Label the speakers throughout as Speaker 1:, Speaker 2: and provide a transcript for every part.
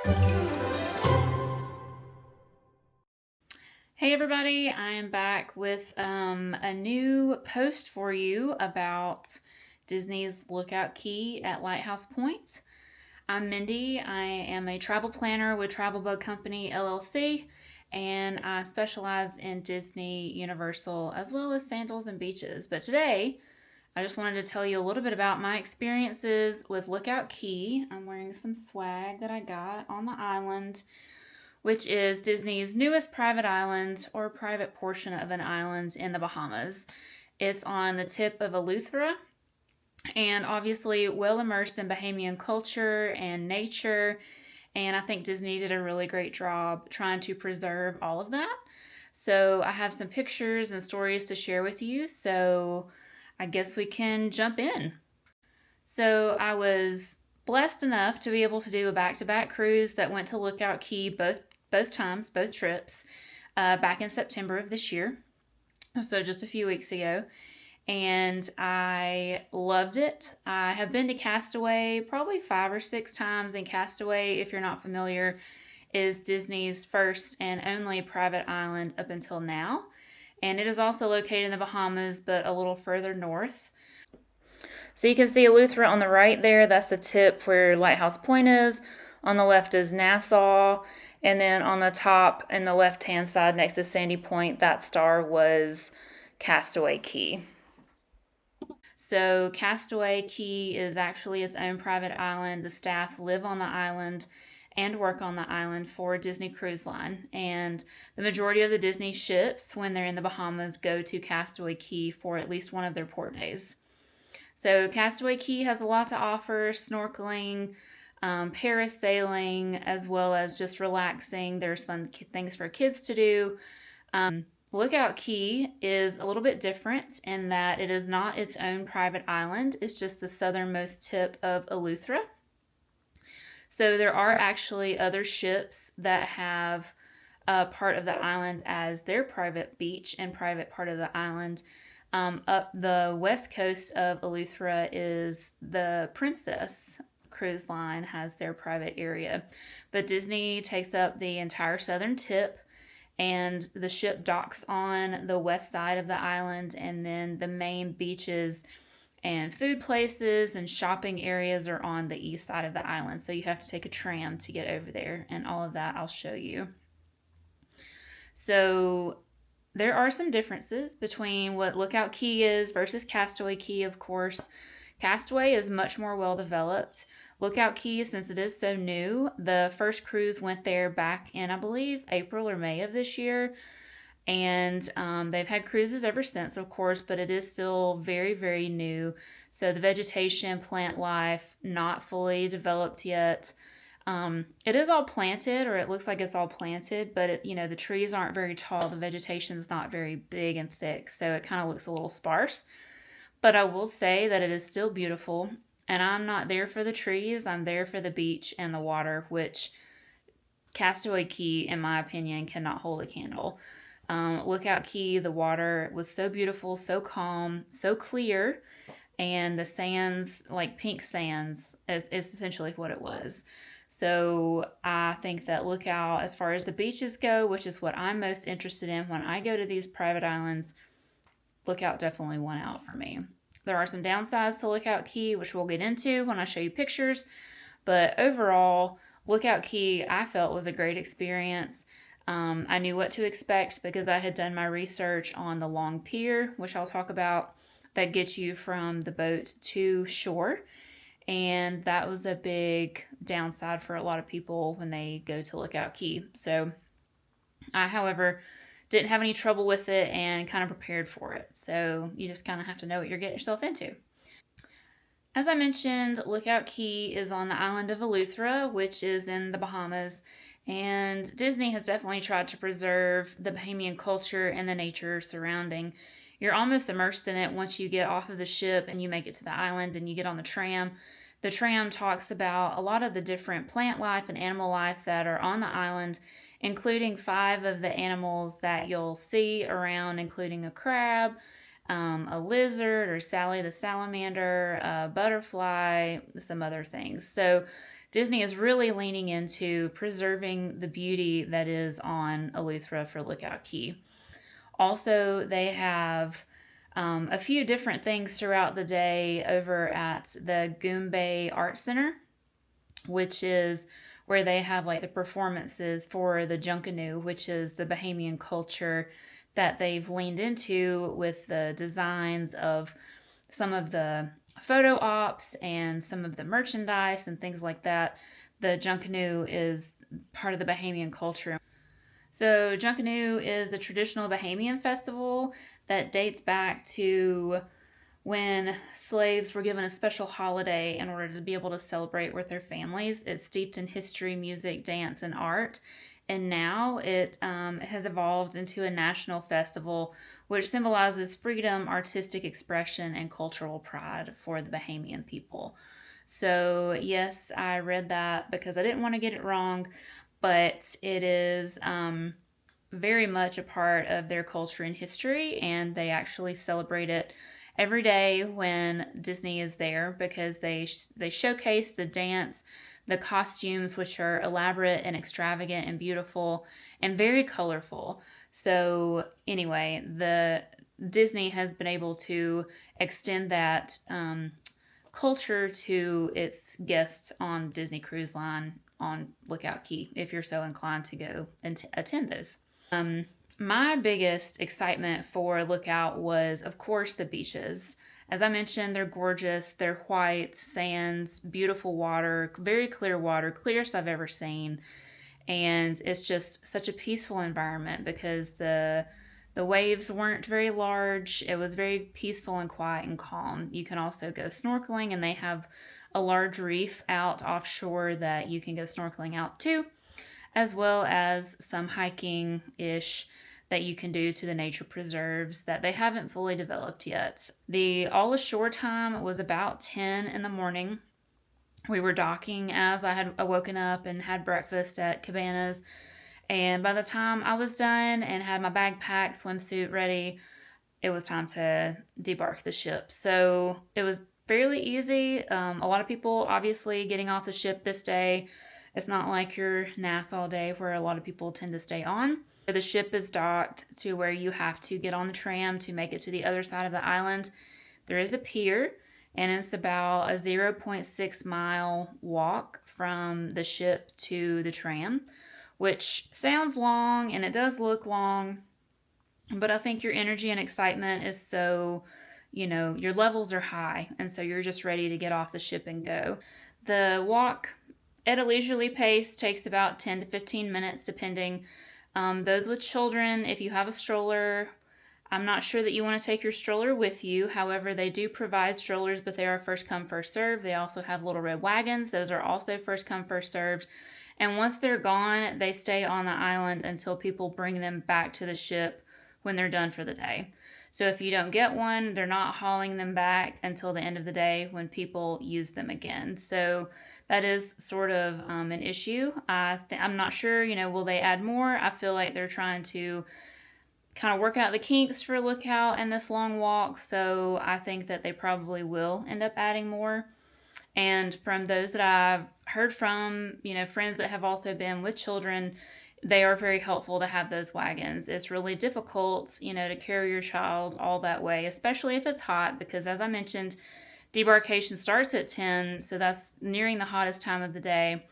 Speaker 1: Hey everybody, I am back with a new post for you about Disney's Lookout Key at Lighthouse Point. I'm Mindy. I am a travel planner with Travel Bug Company LLC, and I specialize in Disney, Universal, as well as sandals and beaches. But today, I just wanted to tell you a little bit about my experiences with Lookout Key. I'm wearing some swag that I got on the island, which is Disney's newest private island or private portion of an island in the Bahamas. It's on the tip of Eleuthera and obviously well immersed in Bahamian culture and nature. And I think Disney did a really great job trying to preserve all of that. So I have some pictures and stories to share with you. So I guess we can jump in. So I was blessed enough to be able to do a back-to-back cruise that went to Lookout Key both times, both trips, back in September of this year. So just a few weeks ago. And I loved it. I have been to Castaway probably 5 or 6 times, and Castaway, if you're not familiar, is Disney's first and only private island up until now. And it is also located in the Bahamas, but a little further north. So you can see Eleuthera on the right there. That's the tip where Lighthouse Point is. On the left is Nassau. And then on the top and the left-hand side next to Sandy Point, that star was Castaway Key. So Castaway Key is actually its own private island. The staff live on the island and work on the island for Disney Cruise Line. And the majority of the Disney ships, when they're in the Bahamas, go to Castaway Key for at least one of their port days. So Castaway Key has a lot to offer: snorkeling, parasailing, as well as just relaxing. There's fun things for kids to do. Lookout Key is a little bit different in that it is not its own private island. It's just the southernmost tip of Eleuthera. So there are actually other ships that have a part of the island as their private beach and private part of the island. Up the west coast of Eleuthera is the Princess Cruise Line, has their private area. But Disney takes up the entire southern tip, and the ship docks on the west side of the island, and then the main beaches and food places and shopping areas are on the east side of the island. So you have to take a tram to get over there, and all of that I'll show you. So there are some differences between what Lookout Key is versus Castaway Key, of course. Castaway is much more well developed. Lookout Key, since it is so new, the first cruise went there back in, I believe, April or May of this year. And they've had cruises ever since, of course, but it is still very, very new. So the vegetation, plant life, not fully developed yet. It is all planted, or it looks like it's all planted, but the trees aren't very tall. The vegetation is not very big and thick, so it kind of looks a little sparse. But I will say that it is still beautiful, and I'm not there for the trees. I'm there for the beach and the water, which Castaway Key, in my opinion, cannot hold a candle. Lookout Key, the water was so beautiful, so calm, so clear, and the sands, like pink sands, is essentially what it was. So I think that Lookout, as far as the beaches go, which is what I'm most interested in when I go to these private islands, Lookout definitely won out for me. There are some downsides to Lookout Key, which we'll get into when I show you pictures. But overall, Lookout Key, I felt, was a great experience. I knew what to expect because I had done my research on the long pier, which I'll talk about, that gets you from the boat to shore. And that was a big downside for a lot of people when they go to Lookout Key. So I, however, didn't have any trouble with it and kind of prepared for it. So you just kind of have to know what you're getting yourself into. As I mentioned, Lookout Key is on the island of Eleuthera, which is in the Bahamas. And Disney has definitely tried to preserve the Bahamian culture and the nature surrounding. You're almost immersed in it once you get off of the ship and you make it to the island and you get on the tram. The tram talks about a lot of the different plant life and animal life that are on the island, including 5 of the animals that you'll see around, including a crab, a lizard or Sally the salamander, a butterfly, some other things. So Disney is really leaning into preserving the beauty that is on Eleuthera for Lookout Key. Also, they have a few different things throughout the day over at the Goombay Art Center, which is where they have like the performances for the Junkanoo, which is the Bahamian culture that they've leaned into with the designs of some of the photo ops and some of the merchandise and things like that. The Junkanoo is part of the Bahamian culture. So Junkanoo is a traditional Bahamian festival that dates back to when slaves were given a special holiday in order to be able to celebrate with their families. It's steeped in history, music, dance, and art. And now it has evolved into a national festival which symbolizes freedom, artistic expression, and cultural pride for the Bahamian people. So, yes, I read that because I didn't want to get it wrong, but it is very much a part of their culture and history, and they actually celebrate it every day when Disney is there because they showcase the dance, the costumes, which are elaborate and extravagant and beautiful and very colorful. So anyway, the Disney has been able to extend that culture to its guests on Disney Cruise Line on Lookout Key if you're so inclined to go and attend those. My biggest excitement for Lookout was, of course, the beaches. As I mentioned, they're gorgeous. They're white sands, beautiful water, very clear water, clearest I've ever seen. And it's just such a peaceful environment because the waves weren't very large. It was very peaceful and quiet and calm. You can also go snorkeling, and they have a large reef out offshore that you can go snorkeling out to, as well as some hiking-ish that you can do to the nature preserves that they haven't fully developed yet. The all ashore time was about 10 in the morning. We were docking as I had woken up and had breakfast at Cabanas. And by the time I was done and had my bag packed, swimsuit ready, it was time to debark the ship. So it was fairly easy. A lot of people obviously getting off the ship this day. It's not like your Nassau day where a lot of people tend to stay on. The ship is docked to where you have to get on the tram to make it to the other side of the island. There is a pier, and it's about a 0.6 mile walk from the ship to the tram, which sounds long, and it does look long, but I think your energy and excitement is so, your levels are high, and so you're just ready to get off the ship and go. The walk at a leisurely pace takes about 10 to 15 minutes, depending. Those with children, if you have a stroller, I'm not sure that you want to take your stroller with you. However, they do provide strollers, but they are first come, first served. They also have little red wagons. Those are also first come, first served. And once they're gone, they stay on the island until people bring them back to the ship when they're done for the day. So if you don't get one, they're not hauling them back until the end of the day when people use them again. So that is sort of an issue. I'm not sure, will they add more? I feel like they're trying to kind of work out the kinks for Lookout and this long walk. So I think that they probably will end up adding more. And from those that I've heard from, friends that have also been with children, they are very helpful to have those wagons. It's really difficult, to carry your child all that way, especially if it's hot, because as I mentioned, debarkation starts at 10, so that's nearing the hottest time of the day.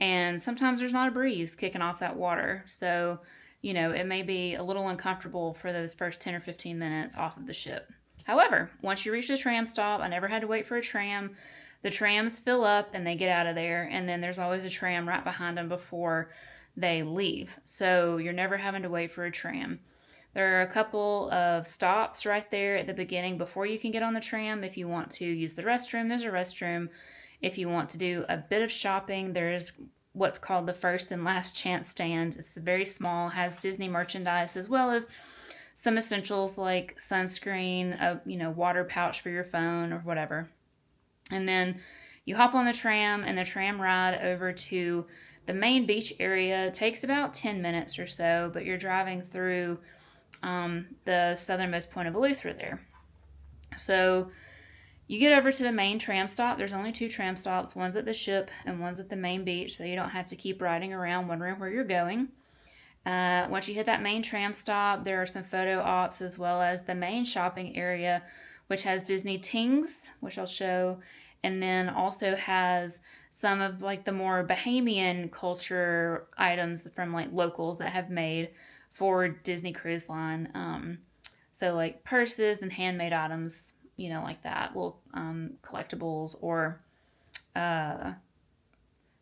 Speaker 1: And sometimes there's not a breeze kicking off that water. So, it may be a little uncomfortable for those first 10 or 15 minutes off of the ship. However, once you reach the tram stop, I never had to wait for a tram. The trams fill up and they get out of there, and then there's always a tram right behind them before they leave. So you're never having to wait for a tram. There are a couple of stops right there at the beginning before you can get on the tram. If you want to use the restroom, there's a restroom. If you want to do a bit of shopping, there's what's called the first and last chance stand. It's very small, has Disney merchandise as well as some essentials like sunscreen, a water pouch for your phone or whatever. And then you hop on the tram, and the tram ride over to the main beach area takes about 10 minutes or so, but you're driving through the southernmost point of Eleuthera there. So you get over to the main tram stop. There's only 2 tram stops. One's at the ship and one's at the main beach, so you don't have to keep riding around wondering where you're going. Once you hit that main tram stop, there are some photo ops as well as the main shopping area, which has Disney Tings, which I'll show, and then also has some of like the more Bahamian culture items from like locals that have made for Disney Cruise Line. So like purses and handmade items, like that, little collectibles or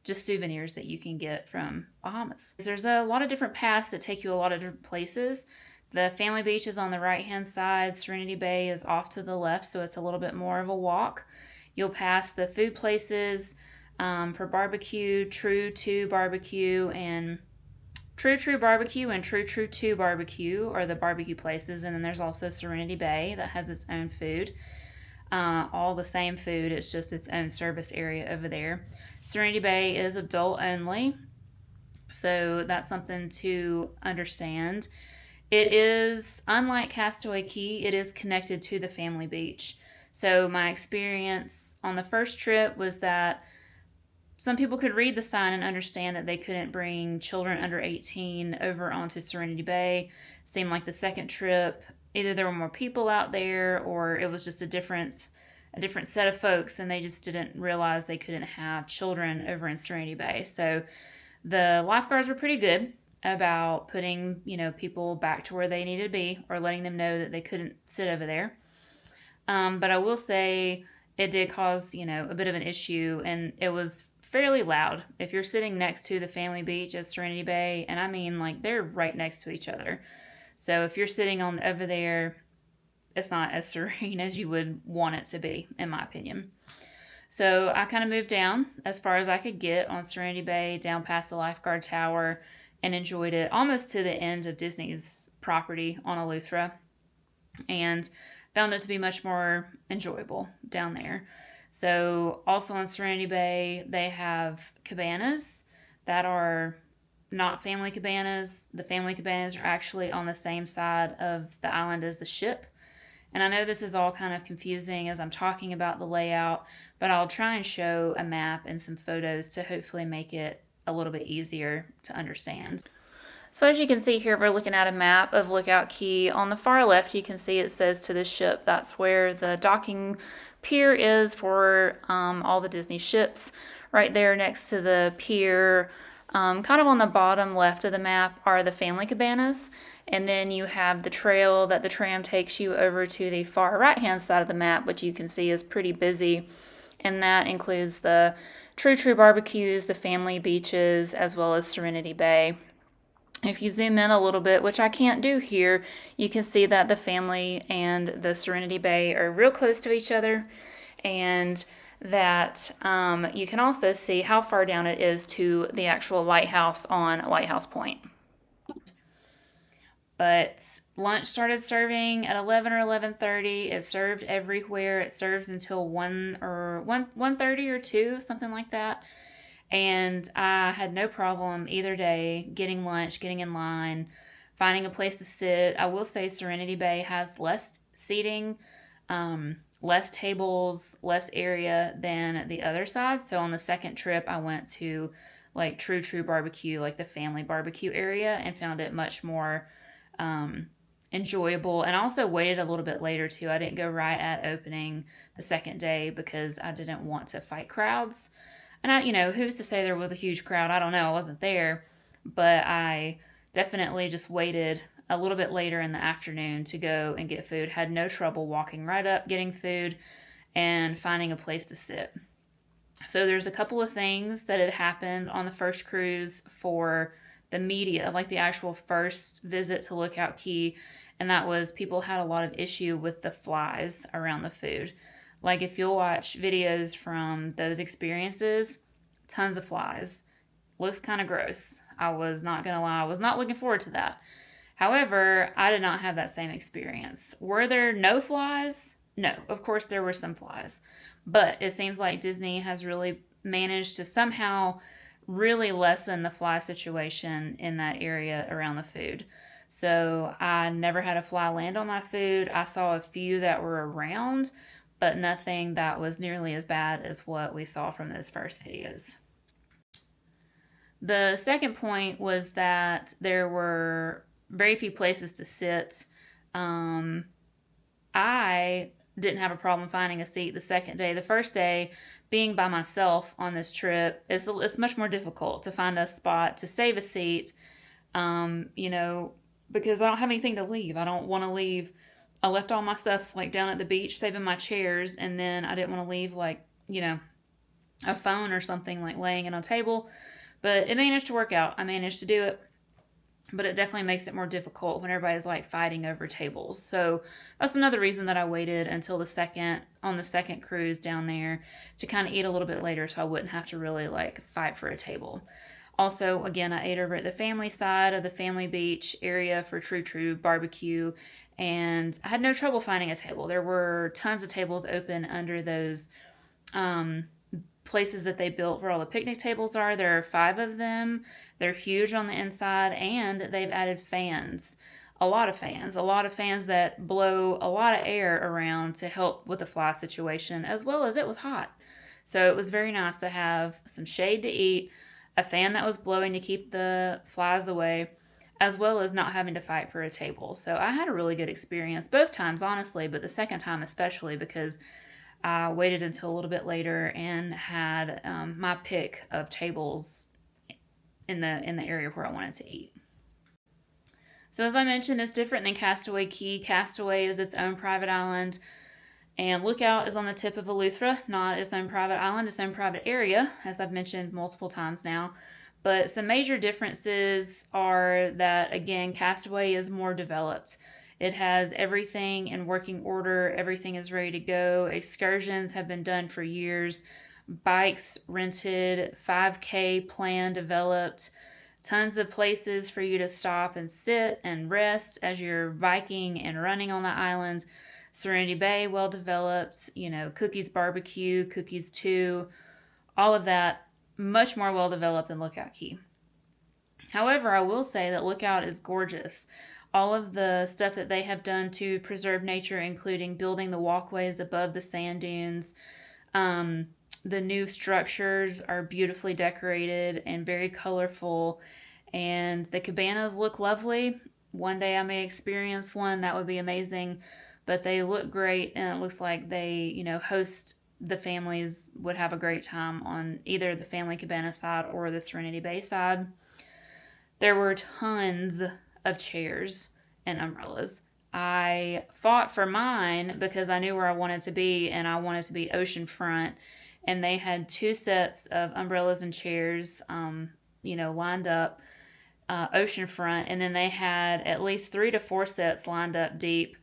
Speaker 1: just souvenirs that you can get from Bahamas. There's a lot of different paths that take you a lot of different places. The family beach is on the right-hand side. Serenity Bay is off to the left, so it's a little bit more of a walk. You'll pass the food places for barbecue, True True Barbecue, and True True 2 Barbecue are the barbecue places. And then there's also Serenity Bay that has its own food. All the same food, it's just its own service area over there. Serenity Bay is adult only, so that's something to understand. It is, unlike Castaway Cay, it is connected to the family beach. So my experience on the first trip was that some people could read the sign and understand that they couldn't bring children under 18 over onto Serenity Bay. Seemed like the second trip, either there were more people out there or it was just a different set of folks, and they just didn't realize they couldn't have children over in Serenity Bay. So the lifeguards were pretty good about putting, people back to where they needed to be or letting them know that they couldn't sit over there. But I will say it did cause, a bit of an issue, and it was fairly loud. If you're sitting next to the family beach at Serenity Bay, and I mean like they're right next to each other. So if you're sitting over there, it's not as serene as you would want it to be, in my opinion. So I kind of moved down as far as I could get on Serenity Bay, down past the lifeguard tower, and enjoyed it almost to the end of Disney's property on Eleuthera, and found it to be much more enjoyable down there. So also on Serenity Bay, they have cabanas that are not family cabanas. The family cabanas are actually on the same side of the island as the ship. And I know this is all kind of confusing as I'm talking about the layout, but I'll try and show a map and some photos to hopefully make it a little bit easier to understand. So as you can see here, we're looking at a map of Lookout Cay. On the far left, you can see it says to the ship. That's where the docking pier is for all the Disney ships. Right there next to the pier, kind of on the bottom left of the map, are the family cabanas. And then you have the trail that the tram takes you over to the far right-hand side of the map, which you can see is pretty busy. And that includes the True True barbecues, the family beaches, as well as Serenity Bay. If you zoom in a little bit, which I can't do here, you can see that the family and the Serenity Bay are real close to each other, and that you can also see how far down it is to the actual lighthouse on Lighthouse Point. But lunch started serving at 11 or 11:30. It served everywhere. It serves until 1:30 or 2, something like that. And I had no problem either day getting lunch, getting in line, finding a place to sit. I will say Serenity Bay has less seating, less tables, less area than the other side. So on the second trip, I went to like True True Barbecue, like the family barbecue area, and found it much more enjoyable. And I also waited a little bit later too. I didn't go right at opening the second day because I didn't want to fight crowds. And who's to say there was a huge crowd? I don't know. I wasn't there, but I definitely just waited a little bit later in the afternoon to go and get food. Had no trouble walking right up, getting food, and finding a place to sit. So there's a couple of things that had happened on the first cruise for the media, like the actual first visit to Lookout Cay, and that was people had a lot of issue with the flies around the food. Like if you'll watch videos from those experiences, tons of flies. Looks kind of gross. I was not going to lie. I was not looking forward to that. However, I did not have that same experience. Were there no flies? No, of course there were some flies. But it seems like Disney has really managed to somehow really lessen the fly situation in that area around the food. So I never had a fly land on my food. I saw a few that were around, but nothing that was nearly as bad as what we saw from those first videos. The second point was that there were very few places to sit. I didn't have a problem finding a seat the second day. The first day, being by myself on this trip, it's much more difficult to find a spot to save a seat, because I don't have anything to leave. I don't want to leave. I left all my stuff like down at the beach, saving my chairs, and then I didn't want to leave a phone or something like laying it on a table. But it managed to work out. I managed to do it. But it definitely makes it more difficult when everybody's like fighting over tables. So that's another reason that I waited until the second cruise down there to kind of eat a little bit later, so I wouldn't have to really like fight for a table. Also, again, I ate over at the family side of the family beach area for True barbecue, and I had no trouble finding a table. There were tons of tables open under those places that they built where all the picnic tables are. There are 5 of them. They're huge on the inside, and they've added fans. A lot of fans that blow a lot of air around to help with the fly situation, as well as it was hot. So it was very nice to have some shade to eat, a fan that was blowing to keep the flies away, as well as not having to fight for a table. So I had a really good experience both times, honestly, but the second time especially because I waited until a little bit later and had my pick of tables in the area where I wanted to eat. So as I mentioned, it's different than Castaway Cay. Castaway is its own private island, and Lookout is on the tip of Eleuthera, not its own private island, its own private area, as I've mentioned multiple times now. But some major differences are that, again, Castaway is more developed. It has everything in working order. Everything is ready to go. Excursions have been done for years. Bikes rented, 5K plan developed. Tons of places for you to stop and sit and rest as you're biking and running on the island. Serenity Bay, well developed. Cookies Barbecue, Cookies 2, all of that, much more well developed than Lookout Cay. However, I will say that Lookout is gorgeous. All of the stuff that they have done to preserve nature, including building the walkways above the sand dunes. The new structures are beautifully decorated and very colorful, and the cabanas look lovely. One day I may experience one. That would be amazing, but they look great, and it looks like they, host the families would have a great time on either the family cabana side or the Serenity Bay side. There were tons of chairs and umbrellas. I fought for mine because I knew where I wanted to be, and I wanted to be oceanfront, and they had 2 sets of umbrellas and chairs lined up oceanfront, and then they had at least 3 to 4 sets lined up deep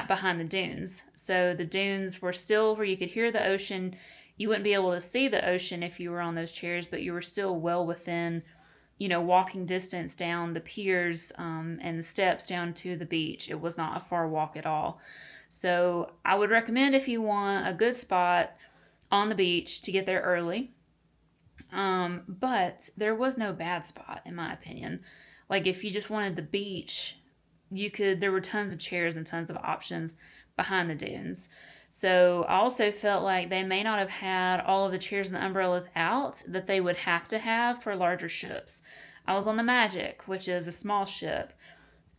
Speaker 1: behind the dunes. So the dunes were still where you could hear the ocean. You wouldn't be able to see the ocean if you were on those chairs, but you were still well within walking distance down the piers and the steps down to the beach. It was not a far walk at all. So I would recommend, if you want a good spot on the beach, to get there early. But there was no bad spot, in my opinion. Like, if you just wanted the beach, there were tons of chairs and tons of options behind the dunes. So I also felt like they may not have had all of the chairs and the umbrellas out that they would have to have for larger ships. I was on the Magic, which is a small ship.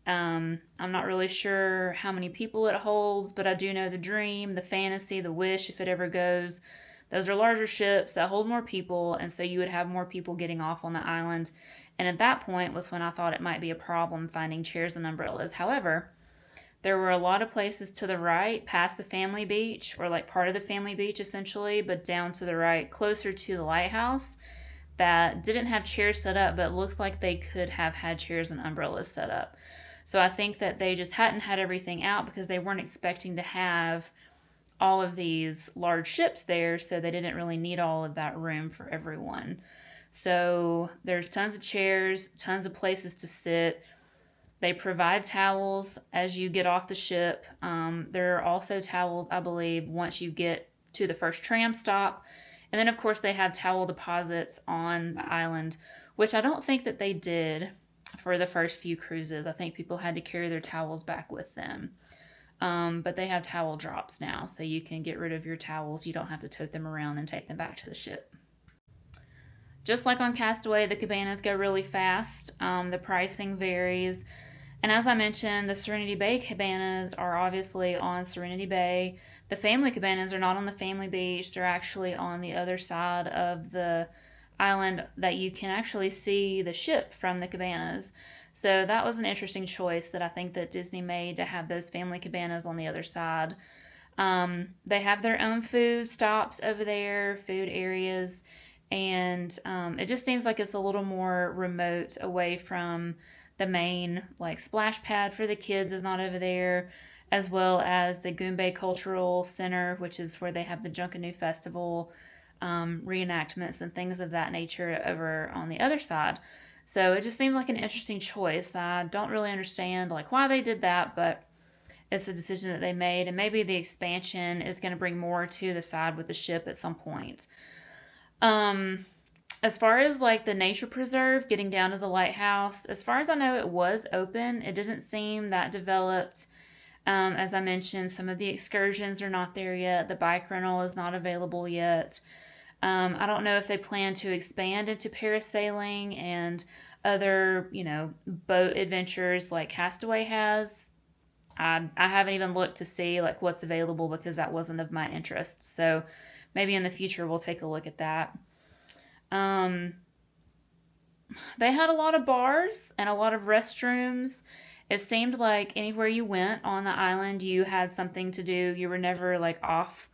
Speaker 1: I'm not really sure how many people it holds, but I do know the Dream, the Fantasy, the Wish, if it ever goes. Those are larger ships that hold more people, and so you would have more people getting off on the island. And at that point was when I thought it might be a problem finding chairs and umbrellas. However, there were a lot of places to the right, past the family beach, or like part of the family beach essentially, but down to the right, closer to the Lighthouse, that didn't have chairs set up, but looks like they could have had chairs and umbrellas set up. So I think that they just hadn't had everything out because they weren't expecting to have all of these large ships there, so they didn't really need all of that room for everyone. So there's tons of chairs, tons of places to sit. They provide towels as you get off the ship. There are also towels, I believe, once you get to the first tram stop. And then, of course, they have towel deposits on the island, which I don't think that they did for the first few cruises. I think people had to carry their towels back with them. But they have towel drops now, so you can get rid of your towels. You don't have to tote them around and take them back to the ship. Just like on Castaway, the cabanas go really fast. The pricing varies. And as I mentioned, the Serenity Bay cabanas are obviously on Serenity Bay. The family cabanas are not on the family beach. They're actually on the other side of the island that you can actually see the ship from the cabanas. So that was an interesting choice that I think that Disney made, to have those family cabanas on the other side. They have their own food stops over there, food areas, and it just seems like it's a little more remote, away from the main like splash pad for the kids is not over there, as well as the Goombay Cultural Center, which is where they have the Junkanoo Festival reenactments and things of that nature over on the other side. So it just seemed like an interesting choice. I don't really understand like why they did that, but it's a decision that they made, and maybe the expansion is going to bring more to the side with the ship at some point. As far as like the nature preserve, getting down to the lighthouse, as far as I know, it was open. It didn't seem that developed. As I mentioned, some of the excursions are not there yet. The bike rental is not available yet. I don't know if they plan to expand into parasailing and other, boat adventures like Castaway has. I haven't even looked to see like what's available, because that wasn't of my interest. So maybe in the future we'll take a look at that. They had a lot of bars and a lot of restrooms. It seemed like anywhere you went on the island, you had something to do. You were never like off,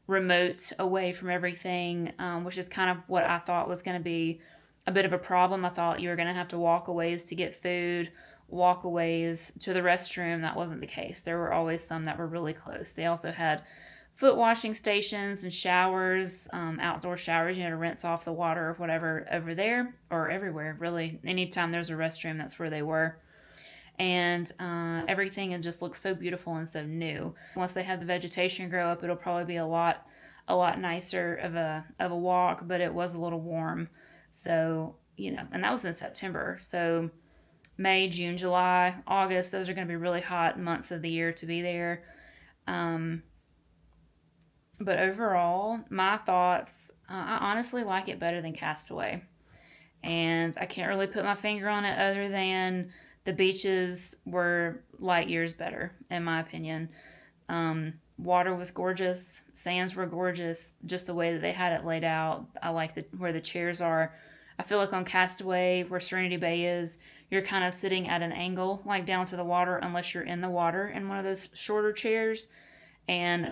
Speaker 1: remote, away from everything, which is kind of what I thought was going to be a bit of a problem. I thought you were going to have to walk a ways to get food, walk a ways to the restroom. That wasn't the case. There were always some that were really close. They also had foot washing stations and showers, outdoor showers, to rinse off the water or whatever over there, or everywhere, really. Anytime there's a restroom, that's where they were. And everything just looks so beautiful and so new. Once they have the vegetation grow up, it'll probably be a lot nicer of a walk, but it was a little warm. So, and that was in September. So May, June, July, August, those are going to be really hot months of the year to be there. But overall, my thoughts, I honestly like it better than Castaway. And I can't really put my finger on it, other than the beaches were light years better, in my opinion. Water was gorgeous. Sands were gorgeous. Just the way that they had it laid out. I like where the chairs are. I feel like on Castaway, where Serenity Bay is, you're kind of sitting at an angle, like down to the water, unless you're in the water in one of those shorter chairs. And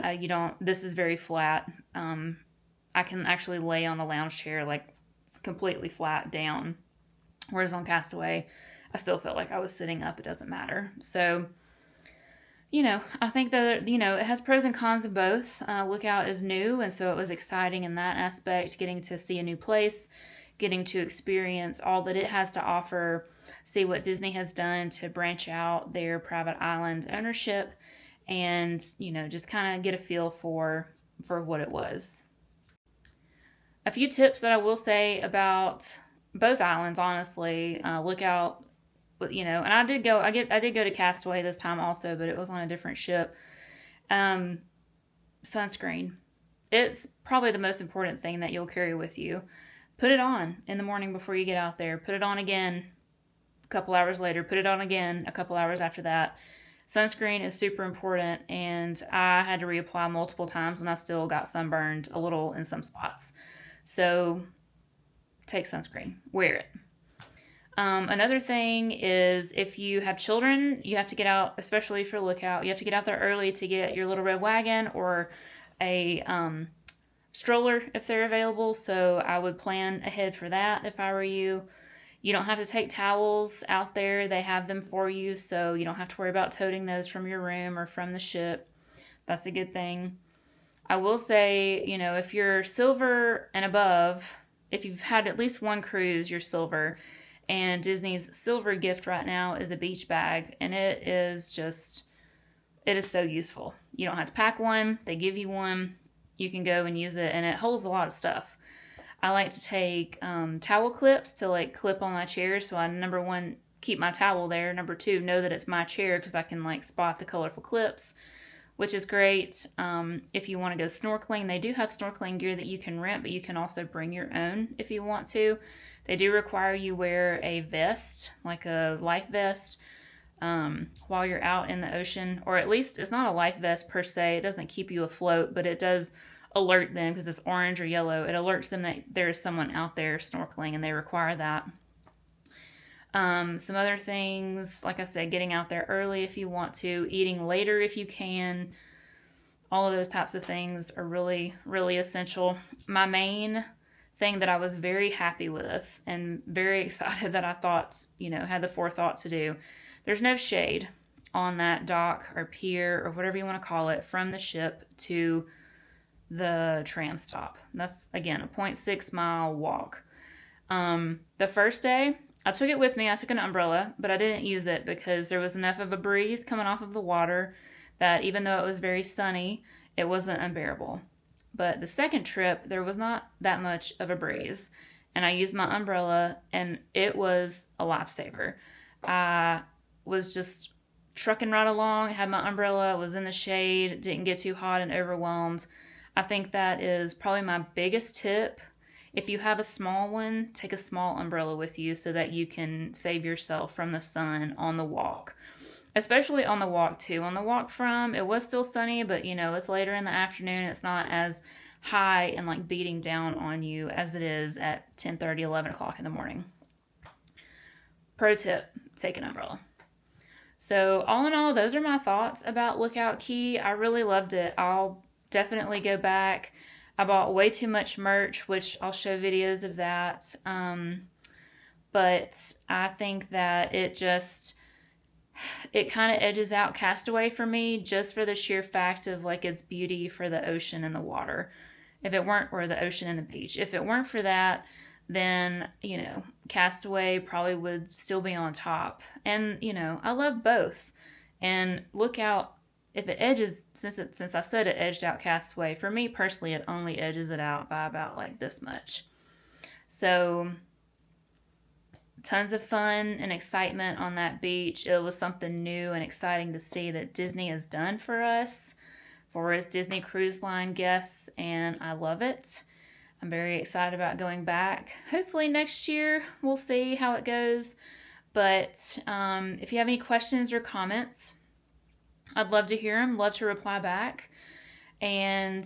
Speaker 1: this is very flat. I can actually lay on the lounge chair like completely flat down. Whereas on Castaway, I still felt like I was sitting up. It doesn't matter. So, I think that, it has pros and cons of both. Lookout is new, and so it was exciting in that aspect, getting to see a new place, getting to experience all that it has to offer, see what Disney has done to branch out their private island ownership, and, just kind of get a feel for what it was. A few tips that I will say about both islands, honestly. Lookout, and I did go to Castaway this time also, but it was on a different ship. Sunscreen. It's probably the most important thing that you'll carry with you. Put it on in the morning before you get out there. Put it on again a couple hours later. Put it on again a couple hours after that. Sunscreen is super important, and I had to reapply multiple times, and I still got sunburned a little in some spots. So take sunscreen. Wear it. Another thing is, if you have children, you have to get out, especially for Lookout, you have to get out there early to get your little red wagon or a stroller if they're available. So I would plan ahead for that if I were you. You don't have to take towels out there. They have them for you, so you don't have to worry about toting those from your room or from the ship. That's a good thing. I will say, if you're silver and above, if you've had at least one cruise, you're silver. And Disney's silver gift right now is a beach bag, and it is so useful. You don't have to pack one. They give you one. You can go and use it, and it holds a lot of stuff. I like to take towel clips to clip on my chair, so I, number one, keep my towel there. Number two, know that it's my chair because I can like spot the colorful clips, which is great. If you want to go snorkeling, they do have snorkeling gear that you can rent, but you can also bring your own if you want to. They do require you wear a vest, like a life vest, while you're out in the ocean, or at least it's not a life vest per se. It doesn't keep you afloat, but it does alert them because it's orange or yellow. It alerts them that there is someone out there snorkeling, and they require that. Some other things, like I said, getting out there early if you want to, eating later if you can. All of those types of things are really, really essential. My main thing that I was very happy with and very excited that I thought, had the forethought to do, there's no shade on that dock or pier or whatever you want to call it from the ship to the tram stop. That's, again, a 0.6 mile walk. The first day, I took it with me. I took an umbrella, but I didn't use it because there was enough of a breeze coming off of the water that even though it was very sunny, it wasn't unbearable. But the second trip, there was not that much of a breeze, and I used my umbrella, and it was a lifesaver. I was just trucking right along, had my umbrella, was in the shade, didn't get too hot and overwhelmed. I think that is probably my biggest tip. If you have a small one, take a small umbrella with you so that you can save yourself from the sun on the walk. Especially on the walk too. On the walk from, it was still sunny, but it's later in the afternoon. It's not as high and like beating down on you as it is at 10:30, 11 o'clock in the morning. Pro tip, take an umbrella. So all in all, those are my thoughts about Lookout Key. I really loved it. I'll definitely go back. I bought way too much merch, which I'll show videos of that. But I think that it kind of edges out Castaway for me just for the sheer fact of like its beauty for the ocean and the water. If it weren't, or the ocean and the beach. If it weren't for that, then, Castaway probably would still be on top. And, I love both. And Lookout, if it edges, since I said it edged out Castaway, for me personally, it only edges it out by about like this much. So tons of fun and excitement on that beach. It was something new and exciting to see that Disney has done for us, for its Disney Cruise Line guests, and I love it. I'm very excited about going back. Hopefully next year, we'll see how it goes. But if you have any questions or comments, I'd love to hear them, love to reply back. And,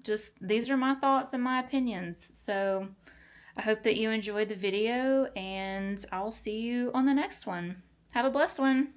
Speaker 1: just these are my thoughts and my opinions. So I hope that you enjoyed the video, and I'll see you on the next one. Have a blessed one.